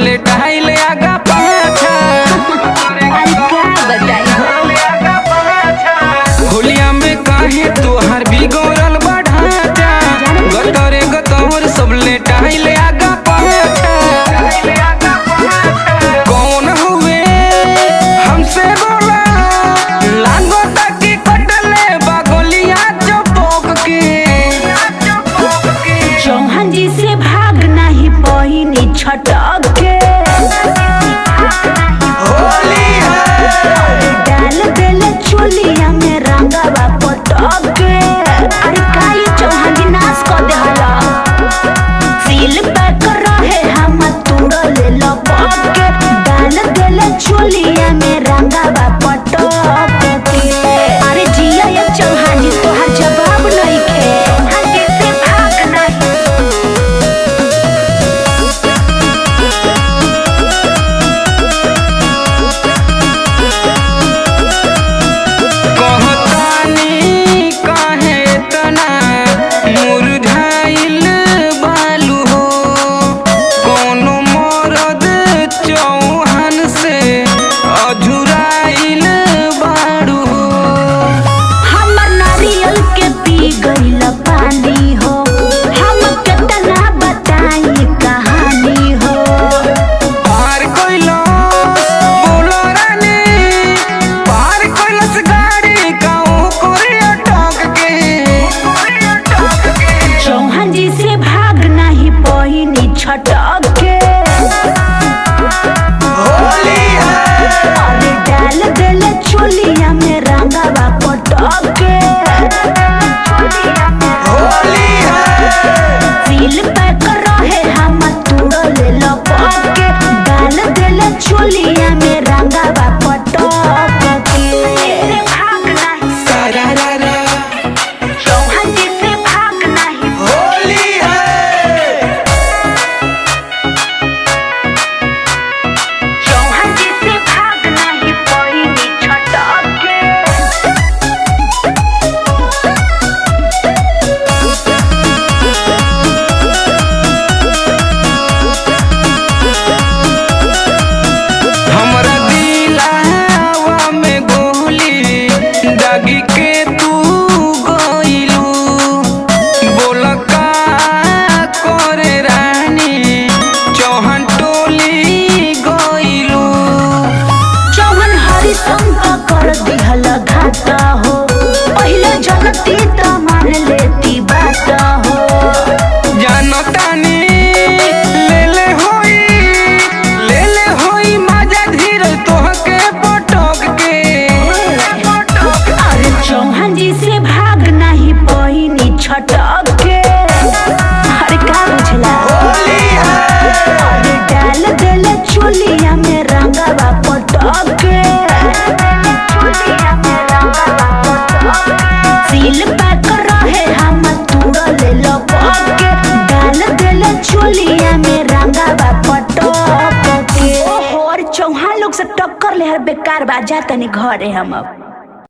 लेटाई ले आगा पाछा। होलिया में काहे तोहार बिगड़ल बा ढांचा, गतरे गतौर सब लेटाई ले आगा पाछा। कौन हुए हमसे बोला, लागता कि कटले बा गोलिया चपोक के। चौहान जी से भाग नहीं पहिनी छटक के। होली है डाल देले चोलिया में रंगवा पटक के। अरे का ये चौहान जी नाश कर देहला, सील पैक रहे हम तुड़ल लपक के। डाल देले चोलिया में रंगवा पटक के। अरे जिया ये चौहान जी तोहार जवाब नहीं खे। चौहान जी से भाग नहीं। कहतानी काहे तना मुरझाइल बालू हो, कोनो मरद चौहान से अझुराइल बाड़ू हो। हमर नारियल के पी गइल पानी हो, हम केतना बताई कहानी हो। पार कैलस बोलो रानी, पार कैलस गाड़ी गाँव कोरे अटक के। चौहान जी से भाग नहीं पहिनी छटक के। होली है अरे डाल देले चोलिया में रंगवा पटक के। होली है सील पैक रहे हम तुड़ल लपक के। डाल देले चोलिया में रंगवा पटक के। भाग नहीं। सरारा चौहान जी से भाग नहीं। होली है चौहान जी से भाग नहीं पहिनी छटक के। हमरा दिलावा में गोली दागी के तू गइलू, बोल का करे रानी चौहान टोली गइलू। चौहान हरिशंकर कर दिहल घाटा हो, पहले जनती त मान लेती बात हो। जानतानी ले ले होई मजा धीर तोहके पटक के। अरे चौहान जी से भाग नहीं पहिनी छटक के। अरे का बुझला, होली है अरे डाल देले चोलिया में रंगवा पटक के। सील पैक रहे हम तुड़ल लपक के। डाल देले चोलिया में रंगवा पटक के। और चौहान लोग से टक्कर ले हर बेकार बात, जा तनी घरे हम अब।